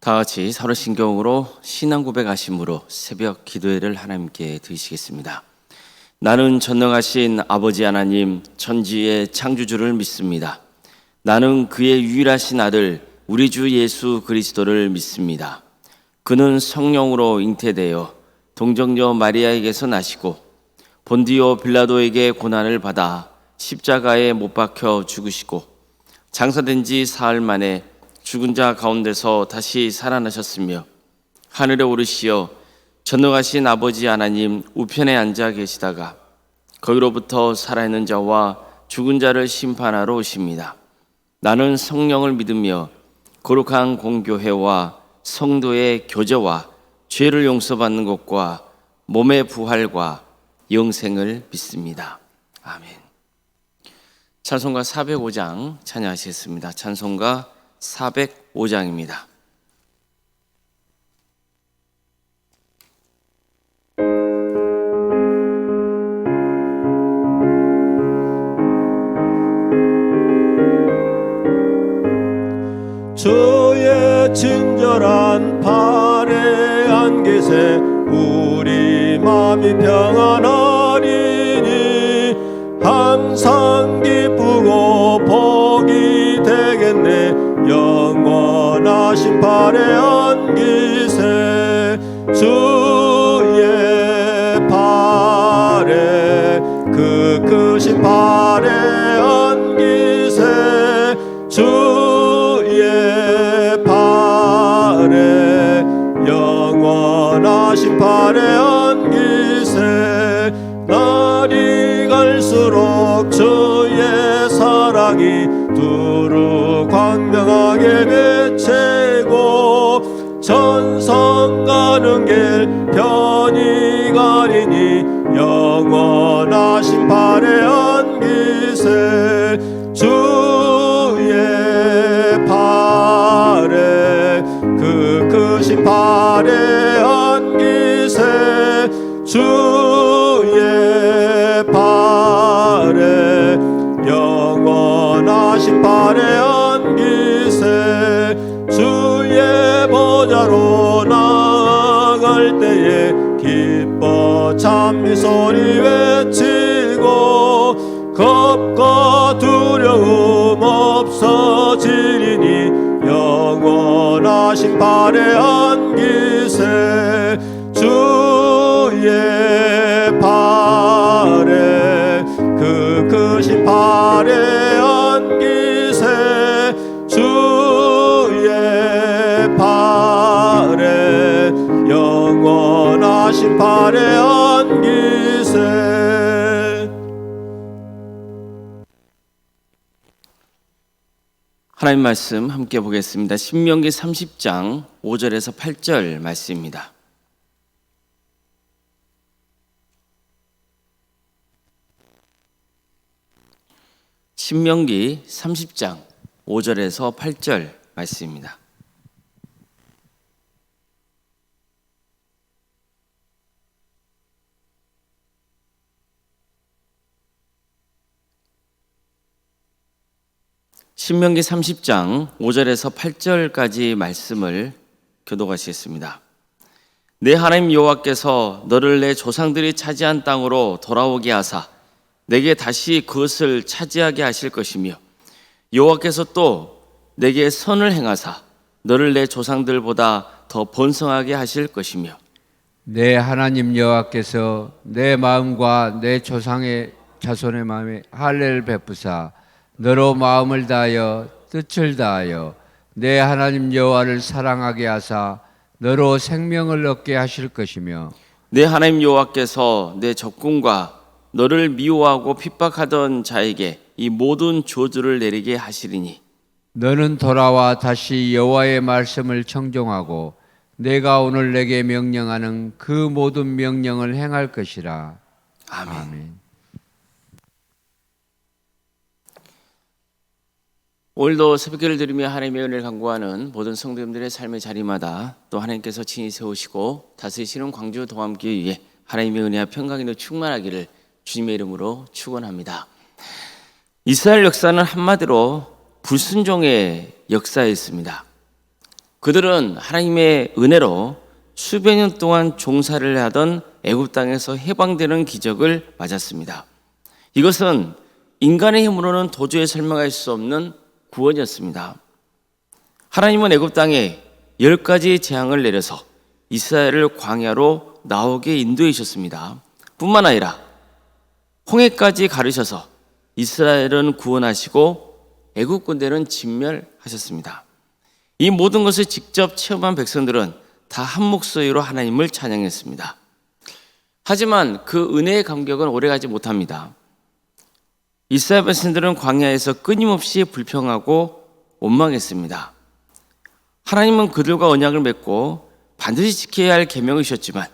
다 같이 서로 신경으로 신앙 고백하심으로 새벽 기도회를 하나님께 드리시겠습니다. 나는 전능하신 아버지 하나님 천지의 창조주를 믿습니다. 나는 그의 유일하신 아들 우리 주 예수 그리스도를 믿습니다. 그는 성령으로 잉태되어 동정녀 마리아에게서 나시고 본디오 빌라도에게 고난을 받아 십자가에 못 박혀 죽으시고 장사된 지 사흘 만에 죽은 자 가운데서 다시 살아나셨으며 하늘에 오르시어 전능하신 아버지 하나님 우편에 앉아 계시다가 거기로부터 살아있는 자와 죽은 자를 심판하러 오십니다. 나는 성령을 믿으며 거룩한 공교회와 성도의 교제와 죄를 용서받는 것과 몸의 부활과 영생을 믿습니다. 아멘. 찬송가 405장 찬양하시겠습니다. 찬송가 405장입니다. 주의 친절한 팔에 안기세 우리 마음이 평안하리니 항상 기쁘고 복이 되겠네. 영원하신 팔에 안기세 주의 팔에 그 크신 팔에 안기세 주의 팔에 영원하신 팔에 안기세 날이 갈수록 주의 사랑이 두루 광명하게 비치고 천성 가는 길 편히 가리니 영원하신 팔에 안기세 주의 팔에 그 크신 팔에 안기세 주의 팔에 영원하신 팔에 안기세 주의 보좌로 나아갈 때에 기뻐 찬미 소리 외치고 겁과 두려움 없어지리니 영원하신 팔에 안기세 주의 팔에 그 크신 팔에 안기세 주의 팔에 영원하신 팔에 안기세. 하나님 말씀 함께 보겠습니다. 신명기 30장 5절에서 8절 말씀입니다. 신명기 30장 5절에서 8절 말씀입니다. 신명기 30장 5절에서 8절까지 말씀을 교독하시겠습니다. 내 하나님 여호와께서 너를 내 조상들이 차지한 땅으로 돌아오게 하사 내게 다시 그것을 차지하게 하실 것이며 여호와께서 또 내게 선을 행하사 너를 내 조상들보다 더 번성하게 하실 것이며 내 하나님 여호와께서 내 마음과 내 조상의 자손의 마음에 할례를 베푸사 너로 마음을 다하여 뜻을 다하여 내 하나님 여호와를 사랑하게 하사 너로 생명을 얻게 하실 것이며 내 하나님 여호와께서 내 적군과 너를 미워하고 핍박하던 자에게 이 모든 저주를 내리게 하시리니 너는 돌아와 다시 여호와의 말씀을 청종하고 내가 오늘 내게 명령하는 그 모든 명령을 행할 것이라. 아멘. 아멘. 오늘도 새벽기를 드리며 하나님의 은혜를 간구하는 모든 성도님들의 삶의 자리마다 또 하나님께서 친히 세우시고 다스리시는 광주 동암교회 위에 하나님의 은혜와 평강이 충만하기를 주님의 이름으로 축원합니다. 이스라엘 역사는 한마디로 불순종의 역사였습니다. 그들은 하나님의 은혜로 수백 년 동안 종살이를 하던 애굽 땅에서 해방되는 기적을 맞았습니다. 이것은 인간의 힘으로는 도저히 설명할 수 없는 구원이었습니다. 하나님은 애굽 땅에 10가지 재앙을 내려서 이스라엘을 광야로 나오게 인도해 주셨습니다. 뿐만 아니라 홍해까지 가르셔서 이스라엘은 구원하시고 애굽 군대는 진멸하셨습니다. 이 모든 것을 직접 체험한 백성들은 다 한 목소리로 하나님을 찬양했습니다. 하지만 그 은혜의 감격은 오래가지 못합니다. 이스라엘 백성들은 광야에서 끊임없이 불평하고 원망했습니다. 하나님은 그들과 언약을 맺고 반드시 지켜야 할 계명을 주셨지만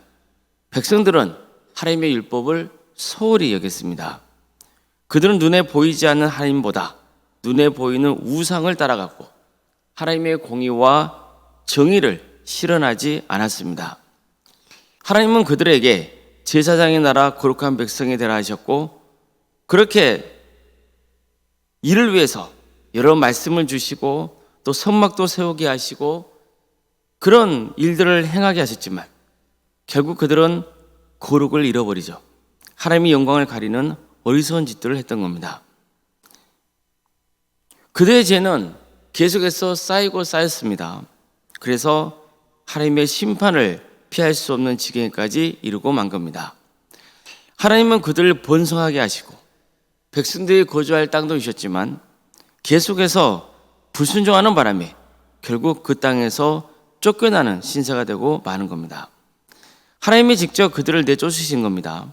백성들은 하나님의 율법을 소홀히 여겼습니다. 그들은 눈에 보이지 않는 하나님보다 눈에 보이는 우상을 따라갔고 하나님의 공의와 정의를 실현하지 않았습니다. 하나님은 그들에게 제사장의 나라 거룩한 백성이 되라 하셨고 그렇게 이를 위해서 여러 말씀을 주시고 또 선막도 세우게 하시고 그런 일들을 행하게 하셨지만 결국 그들은 거룩을 잃어버리죠. 하나님의 영광을 가리는 어리석은 짓들을 했던 겁니다. 그들의 죄는 계속해서 쌓이고 쌓였습니다. 그래서 하나님의 심판을 피할 수 없는 지경까지 이르고 만 겁니다. 하나님은 그들을 번성하게 하시고 백성들이 거주할 땅도 주셨지만 계속해서 불순종하는 바람에 결국 그 땅에서 쫓겨나는 신세가 되고 마는 겁니다. 하나님이 직접 그들을 내쫓으신 겁니다.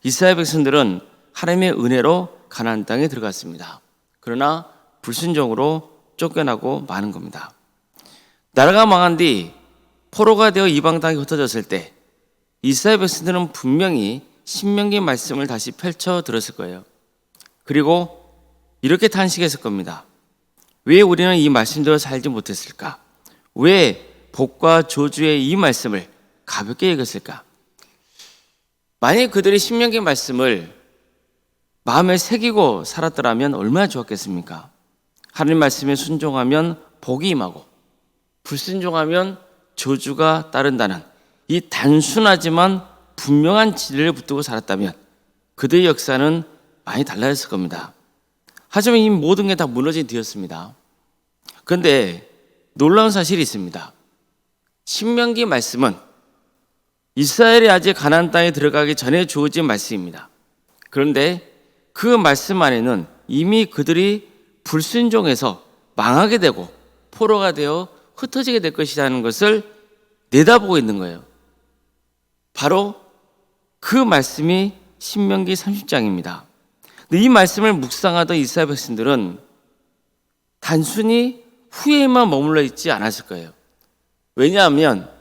이스라엘 백성들은 하나님의 은혜로 가나안 땅에 들어갔습니다. 그러나 불순종으로 쫓겨나고 마는 겁니다. 나라가 망한 뒤 포로가 되어 이방 땅에 흩어졌을 때 이스라엘 백성들은 분명히 신명기 말씀을 다시 펼쳐 들었을 거예요. 그리고 이렇게 탄식했을 겁니다. 왜 우리는 이 말씀대로 살지 못했을까? 왜 복과 저주의 이 말씀을 가볍게 여겼을까? 만약 그들이 신명기 말씀을 마음에 새기고 살았더라면 얼마나 좋았겠습니까? 하나님 말씀에 순종하면 복이 임하고 불순종하면 저주가 따른다는 이 단순하지만 분명한 진리를 붙들고 살았다면 그들의 역사는 많이 달라졌을 겁니다. 하지만 이 모든 게 다 무너진 뒤였습니다. 그런데 놀라운 사실이 있습니다. 신명기 말씀은 이스라엘이 아직 가나안 땅에 들어가기 전에 주어진 말씀입니다. 그런데 그 말씀 안에는 이미 그들이 불순종해서 망하게 되고 포로가 되어 흩어지게 될 것이라는 것을 내다보고 있는 거예요. 바로 그 말씀이 신명기 30장입니다. 이 말씀을 묵상하던 이스라엘 백성들은 단순히 후회에만 머물러 있지 않았을 거예요. 왜냐하면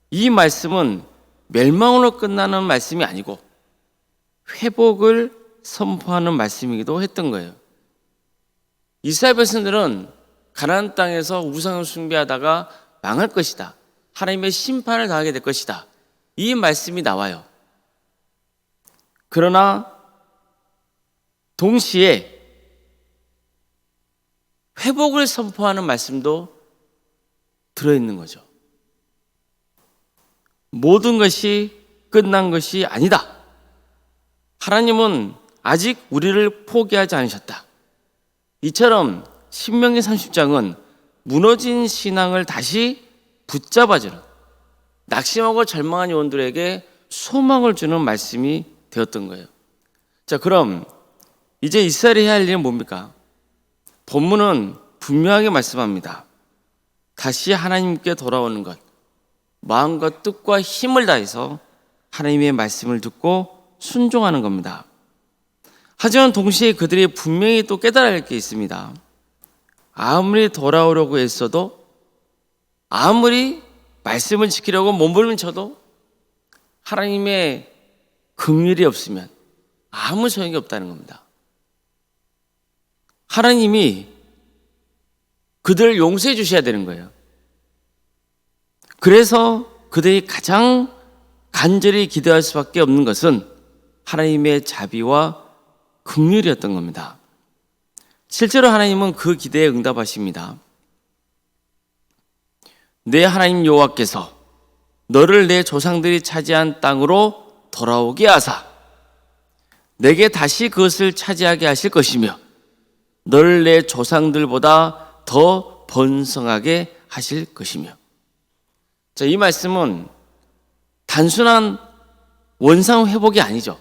이 말씀은 멸망으로 끝나는 말씀이 아니고 회복을 선포하는 말씀이기도 했던 거예요. 이스라엘 백성들은 가나안 땅에서 우상을 숭배하다가 망할 것이다. 하나님의 심판을 당하게 될 것이다. 이 말씀이 나와요. 그러나 동시에 회복을 선포하는 말씀도 들어있는 거죠. 모든 것이 끝난 것이 아니다. 하나님은 아직 우리를 포기하지 않으셨다. 이처럼 신명기 30장은 무너진 신앙을 다시 붙잡아주는 낙심하고 절망한 영혼들에게 소망을 주는 말씀이 되었던 거예요. 자, 그럼 이제 이스라엘이 해야 할 일은 뭡니까? 본문은 분명하게 말씀합니다. 다시 하나님께 돌아오는 것, 마음과 뜻과 힘을 다해서 하나님의 말씀을 듣고 순종하는 겁니다. 하지만 동시에 그들이 분명히 또 깨달아야 할 게 있습니다. 아무리 돌아오려고 했어도 아무리 말씀을 지키려고 몸부림쳐도 하나님의 긍휼이 없으면 아무 소용이 없다는 겁니다. 하나님이 그들을 용서해 주셔야 되는 거예요. 그래서 그들이 가장 간절히 기도할 수밖에 없는 것은 하나님의 자비와 긍휼이었던 겁니다. 실제로 하나님은 그 기대에 응답하십니다. 내 하나님 여호와께서 너를 내 조상들이 차지한 땅으로 돌아오게 하사 내게 다시 그것을 차지하게 하실 것이며 너를 내 조상들보다 더 번성하게 하실 것이며. 자, 이 말씀은 단순한 원상 회복이 아니죠.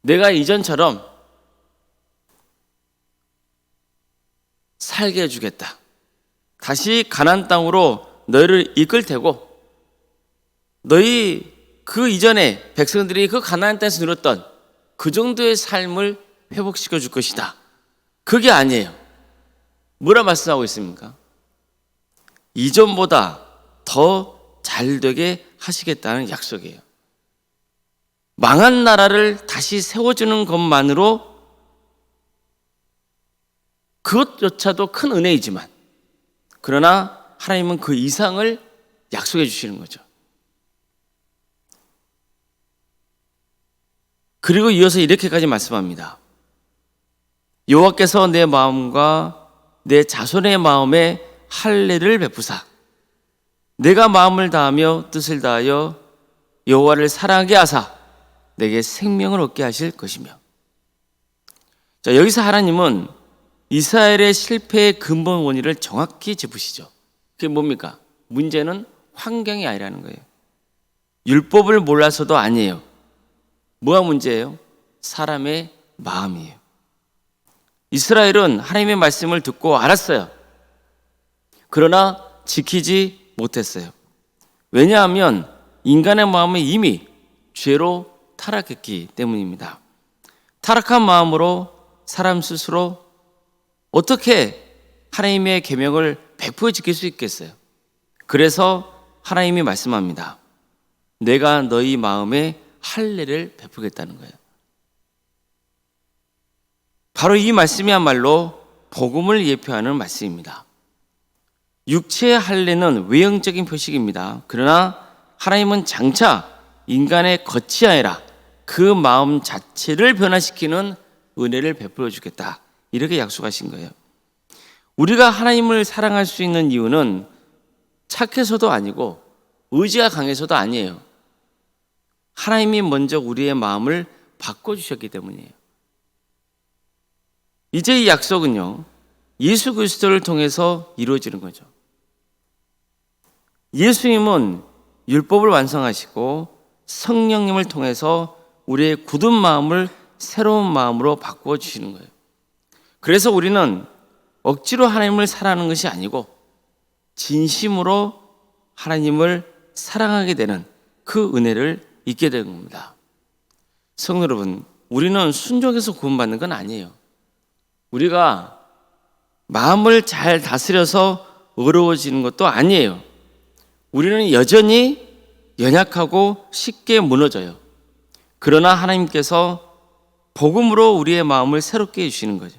내가 이전처럼 살게 해주겠다. 다시 가나안 땅으로 너희를 이끌 테고 너희 그 이전에 백성들이 그 가나안 땅에서 누렸던 그 정도의 삶을 회복시켜 줄 것이다. 그게 아니에요. 뭐라 말씀하고 있습니까? 이전보다 더 잘되게 하시겠다는 약속이에요. 망한 나라를 다시 세워주는 것만으로 그것조차도 큰 은혜이지만 그러나 하나님은 그 이상을 약속해 주시는 거죠. 그리고 이어서 이렇게까지 말씀합니다. 여호와께서 내 마음과 내 자손의 마음에 할례를 베푸사 내가 마음을 다하며 뜻을 다하여 여호와를 사랑하게 하사 내게 생명을 얻게 하실 것이며. 자, 여기서 하나님은 이스라엘의 실패의 근본 원인을 정확히 짚으시죠. 그게 뭡니까? 문제는 환경이 아니라는 거예요. 율법을 몰라서도 아니에요. 뭐가 문제예요? 사람의 마음이에요. 이스라엘은 하나님의 말씀을 듣고 알았어요. 그러나 지키지 못했어요. 왜냐하면 인간의 마음은 이미 죄로 타락했기 때문입니다. 타락한 마음으로 사람 스스로 어떻게 하나님의 계명을 100% 지킬 수 있겠어요? 그래서 하나님이 말씀합니다. 내가 너희 마음에 할례를 베푸겠다는 거예요. 바로 이 말씀이야말로 복음을 예표하는 말씀입니다. 육체의 할례는 외형적인 표식입니다. 그러나 하나님은 장차 인간의 겉이 아니라 그 마음 자체를 변화시키는 은혜를 베풀어 주겠다. 이렇게 약속하신 거예요. 우리가 하나님을 사랑할 수 있는 이유는 착해서도 아니고 의지가 강해서도 아니에요. 하나님이 먼저 우리의 마음을 바꿔주셨기 때문이에요. 이제 이 약속은요, 예수 그리스도를 통해서 이루어지는 거죠. 예수님은 율법을 완성하시고 성령님을 통해서 우리의 굳은 마음을 새로운 마음으로 바꾸어 주시는 거예요. 그래서 우리는 억지로 하나님을 사랑하는 것이 아니고 진심으로 하나님을 사랑하게 되는 그 은혜를 잊게 되는 겁니다. 성도 여러분, 우리는 순종해서 구원받는 건 아니에요. 우리가 마음을 잘 다스려서 어려워지는 것도 아니에요. 우리는 여전히 연약하고 쉽게 무너져요. 그러나 하나님께서 복음으로 우리의 마음을 새롭게 해주시는 거죠.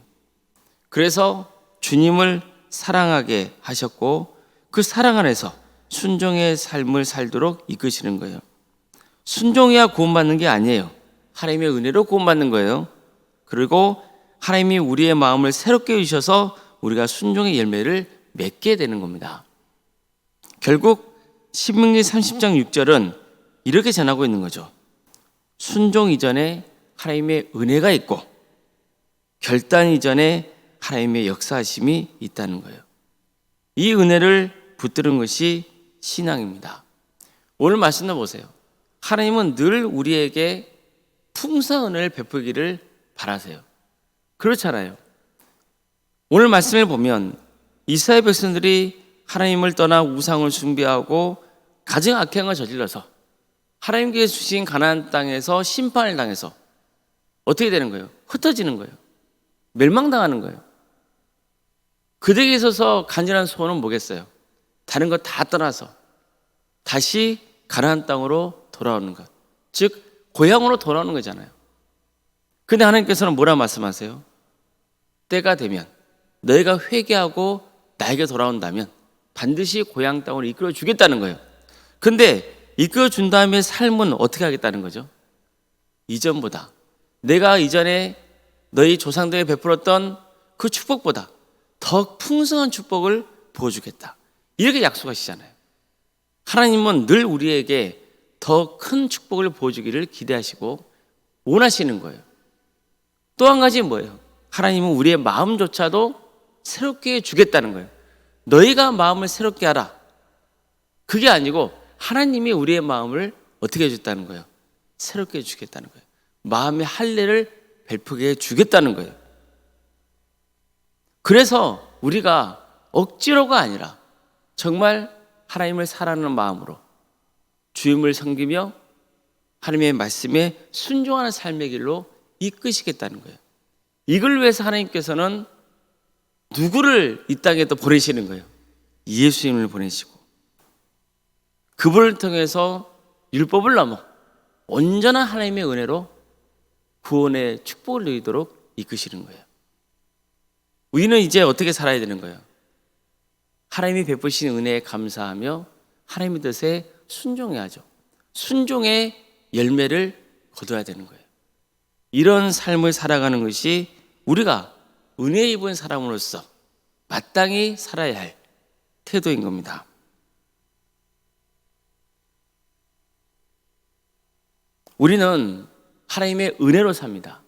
그래서 주님을 사랑하게 하셨고 그 사랑 안에서 순종의 삶을 살도록 이끄시는 거예요. 순종해야 구원받는 게 아니에요. 하나님의 은혜로 구원받는 거예요. 그리고 하나님이 우리의 마음을 새롭게 해주셔서 우리가 순종의 열매를 맺게 되는 겁니다. 결국 신명기 30장 6절은 이렇게 전하고 있는 거죠. 순종 이전에 하나님의 은혜가 있고 결단 이전에 하나님의 역사하심이 있다는 거예요. 이 은혜를 붙드는 것이 신앙입니다. 오늘 말씀을 보세요. 하나님은 늘 우리에게 풍성한 은혜를 베풀기를 바라세요. 그렇잖아요. 오늘 말씀을 보면 이스라엘 백성들이 하나님을 떠나 우상을 숭배하고 가증 악행을 저질러서 하나님께서 주신 가나안 땅에서 심판을 당해서 어떻게 되는 거예요? 흩어지는 거예요. 멸망당하는 거예요. 그들에게 있어서 간절한 소원은 뭐겠어요? 다른 거 다 떠나서 다시 가나안 땅으로 돌아오는 것, 즉 고향으로 돌아오는 거잖아요. 근데 하나님께서는 뭐라 말씀하세요? 때가 되면 너희가 회개하고 나에게 돌아온다면 반드시 고향 땅으로 이끌어 주겠다는 거예요. 근데 이끌어 준 다음에 삶은 어떻게 하겠다는 거죠? 이전보다 내가 이전에 너희 조상들에게 베풀었던 그 축복보다 더 풍성한 축복을 보여주겠다. 이렇게 약속하시잖아요. 하나님은 늘 우리에게 더 큰 축복을 보여주기를 기대하시고 원하시는 거예요. 또 한 가지 뭐예요? 하나님은 우리의 마음조차도 새롭게 주겠다는 거예요. 너희가 마음을 새롭게 하라. 그게 아니고 하나님이 우리의 마음을 어떻게 해줬다는 거예요? 새롭게 해주겠다는 거예요. 마음의 할례를 베푸게 해주겠다는 거예요. 그래서 우리가 억지로가 아니라 정말 하나님을 사랑하는 마음으로 주님을 섬기며 하나님의 말씀에 순종하는 삶의 길로 이끄시겠다는 거예요. 이걸 위해서 하나님께서는 누구를 이 땅에 또 보내시는 거예요? 예수님을 보내시고 그분을 통해서 율법을 넘어 온전한 하나님의 은혜로 구원의 축복을 누리도록 이끄시는 거예요. 우리는 이제 어떻게 살아야 되는 거예요? 하나님이 베푸신 은혜에 감사하며 하나님의 뜻에 순종해야죠. 순종의 열매를 거둬야 되는 거예요. 이런 삶을 살아가는 것이 우리가 은혜 입은 사람으로서 마땅히 살아야 할 태도인 겁니다. 우리는 하나님의 은혜로 삽니다.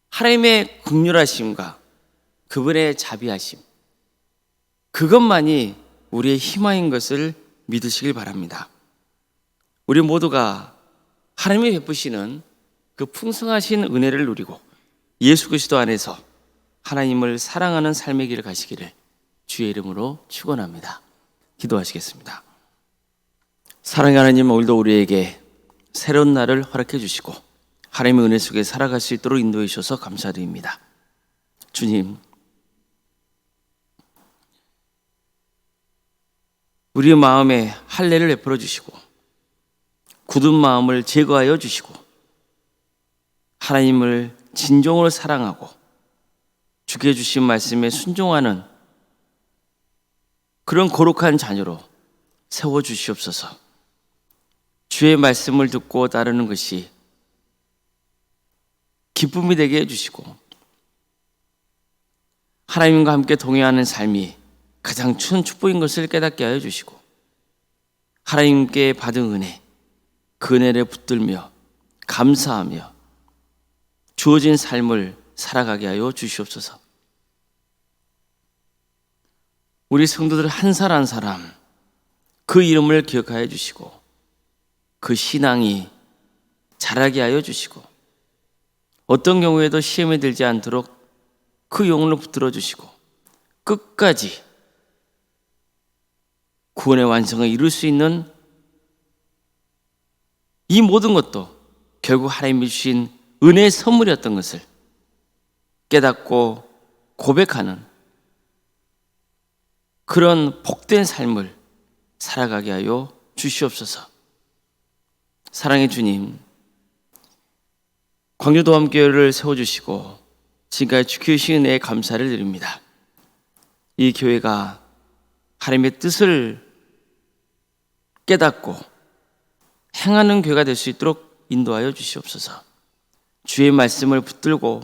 하나님의 긍휼하심과 그분의 자비하심, 그것만이 우리의 희망인 것을 믿으시길 바랍니다. 우리 모두가 하나님이 베푸시는 그 풍성하신 은혜를 누리고 예수 그리스도 안에서 하나님을 사랑하는 삶의 길을 가시기를 주의 이름으로 축원합니다. 기도하시겠습니다. 사랑의 하나님, 오늘도 우리에게 새로운 날을 허락해 주시고 하나님의 은혜 속에 살아갈 수 있도록 인도해 주셔서 감사드립니다. 주님, 우리의 마음에 할례를 베풀어 주시고 굳은 마음을 제거하여 주시고 하나님을 진정으로 사랑하고 주께 주신 말씀에 순종하는 그런 거룩한 자녀로 세워 주시옵소서. 주의 말씀을 듣고 따르는 것이 기쁨이 되게 해주시고 하나님과 함께 동행하는 삶이 가장 큰 축복인 것을 깨닫게 하여 주시고 하나님께 받은 은혜, 그 은혜를 붙들며 감사하며 주어진 삶을 살아가게 하여 주시옵소서. 우리 성도들 한 사람 한 사람 그 이름을 기억하여 주시고 그 신앙이 자라게 하여 주시고 어떤 경우에도 시험에 들지 않도록 그 영혼을 붙들어 주시고 끝까지 구원의 완성을 이룰 수 있는 이 모든 것도 결국 하나님이 주신 은혜의 선물이었던 것을 깨닫고 고백하는 그런 복된 삶을 살아가게 하여 주시옵소서. 사랑의 주님, 광주도함교회를 세워주시고 지금까지 지켜주신 은혜에 감사를 드립니다. 이 교회가 하나님의 뜻을 깨닫고 행하는 교회가 될 수 있도록 인도하여 주시옵소서. 주의 말씀을 붙들고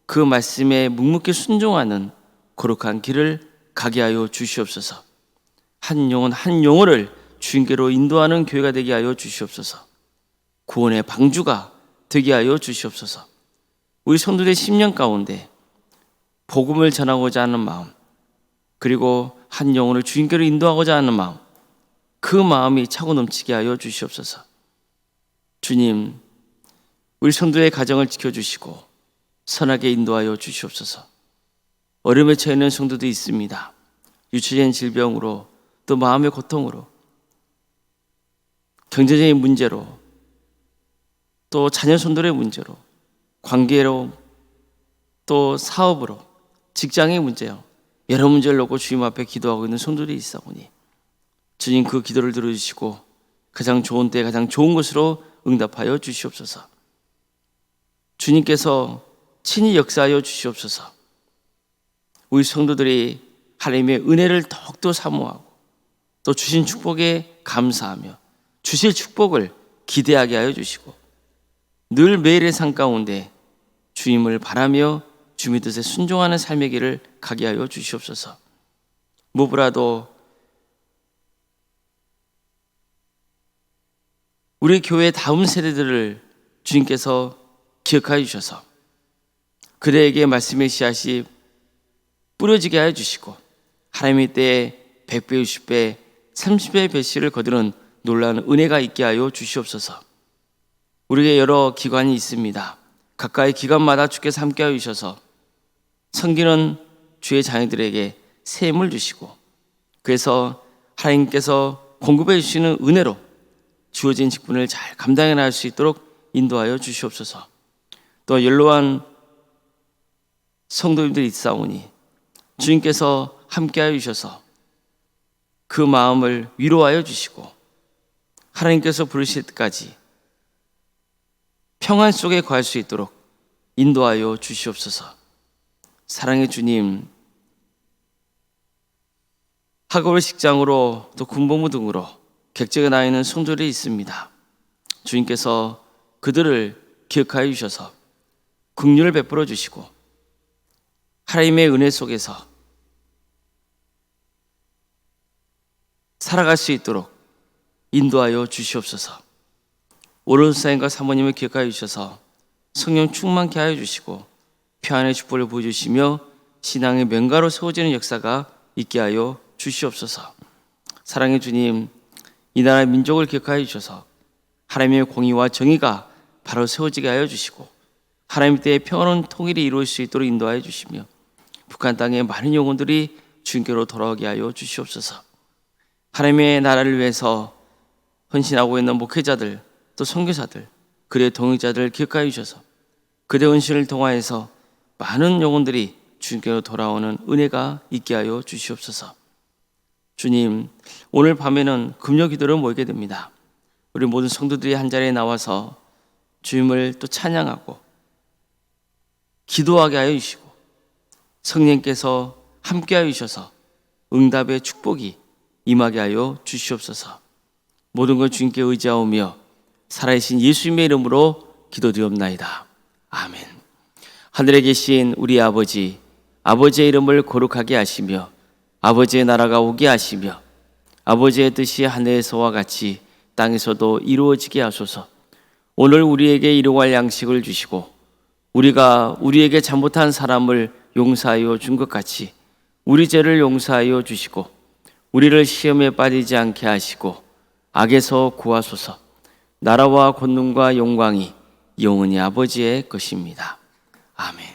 그 말씀에 묵묵히 순종하는 거룩한 길을 가게 하여 주시옵소서. 한 영혼 한 영혼을 주님께로 인도하는 교회가 되게 하여 주시옵소서. 구원의 방주가 되게 하여 주시옵소서. 우리 성도들의 10년 가운데 복음을 전하고자 하는 마음, 그리고 한 영혼을 주님께로 인도하고자 하는 마음, 그 마음이 차고 넘치게 하여 주시옵소서. 주님, 우리 성도의 가정을 지켜주시고 선하게 인도하여 주시옵소서. 어려움에 처해 있는 성도도 있습니다. 유치적인 질병으로, 또 마음의 고통으로, 경제적인 문제로, 또 자녀 손들의 문제로, 관계로, 또 사업으로, 직장의 문제요, 여러 문제를 놓고 주님 앞에 기도하고 있는 성도들이 있사오니 주님 그 기도를 들어주시고 가장 좋은 때에 가장 좋은 것으로 응답하여 주시옵소서. 주님께서 친히 역사하여 주시옵소서. 우리 성도들이 하나님의 은혜를 더욱더 사모하고 또 주신 축복에 감사하며 주실 축복을 기대하게 하여 주시고 늘 매일의 삶 가운데 주님을 바라며 주님의 뜻에 순종하는 삶의 길을 가게 하여 주시옵소서. 무엇보다도 우리 교회 다음 세대들을 주님께서 기억하여 주셔서 그들에게 말씀의 씨앗이 뿌려지게 하여 주시고 하나님의 때에 100배, 60배, 30배의 배씨를 거두는 놀라운 은혜가 있게 하여 주시옵소서. 우리에게 여러 기관이 있습니다. 각각의 기관마다 주께서 함께하여 주셔서 섬기는 주의 자녀들에게 새 힘을 주시고 그래서 하나님께서 공급해 주시는 은혜로 주어진 직분을 잘 감당해 나갈 수 있도록 인도하여 주시옵소서. 또 연로한 성도님들이 있사오니 주님께서 함께하여 주셔서 그 마음을 위로하여 주시고 하나님께서 부르실 때까지 평안 속에 거할 수 있도록 인도하여 주시옵소서. 사랑의 주님, 학업을 직장으로 또 군복무 등으로 객지에 나 있는 성도들이 있습니다. 주님께서 그들을 기억하여 주셔서 긍휼을 베풀어 주시고 하나님의 은혜 속에서 살아갈 수 있도록 인도하여 주시옵소서. 오른사님과 사모님을 기억하여 주셔서 성령 충만케 하여 주시고 평안의 축복을 보여주시며 신앙의 명가로 세워지는 역사가 있게 하여 주시옵소서. 사랑의 주님, 이 나라의 민족을 기억하여 주셔서 하나님의 공의와 정의가 바로 세워지게 하여 주시고 하나님 때의 평화로운 통일이 이루어질 수 있도록 인도하여 주시며 북한 땅의 많은 영혼들이 주님께로 돌아오게 하여 주시옵소서. 하나님의 나라를 위해서 헌신하고 있는 목회자들 또 선교사들 그의 동역자들을 기억하여 주셔서 그의 헌신을 통하여서 많은 영혼들이 주님께로 돌아오는 은혜가 있게 하여 주시옵소서. 주님, 오늘 밤에는 금요 기도를 모이게 됩니다. 우리 모든 성도들이 한자리에 나와서 주님을 또 찬양하고 기도하게 하여 주시고 성령께서 함께 하여 주셔서 응답의 축복이 임하게 하여 주시옵소서. 모든 걸 주님께 의지하오며 살아계신 예수님의 이름으로 기도드리옵나이다. 아멘. 하늘에 계신 우리 아버지, 아버지의 이름을 거룩하게 하시며 아버지의 나라가 오게 하시며 아버지의 뜻이 하늘에서와 같이 땅에서도 이루어지게 하소서. 오늘 우리에게 일용할 양식을 주시고 우리가 우리에게 잘못한 사람을 용서하여 준 것 같이 우리 죄를 용서하여 주시고 우리를 시험에 빠지지 않게 하시고 악에서 구하소서. 나라와 권능과 영광이 영원히 아버지의 것입니다. 아멘.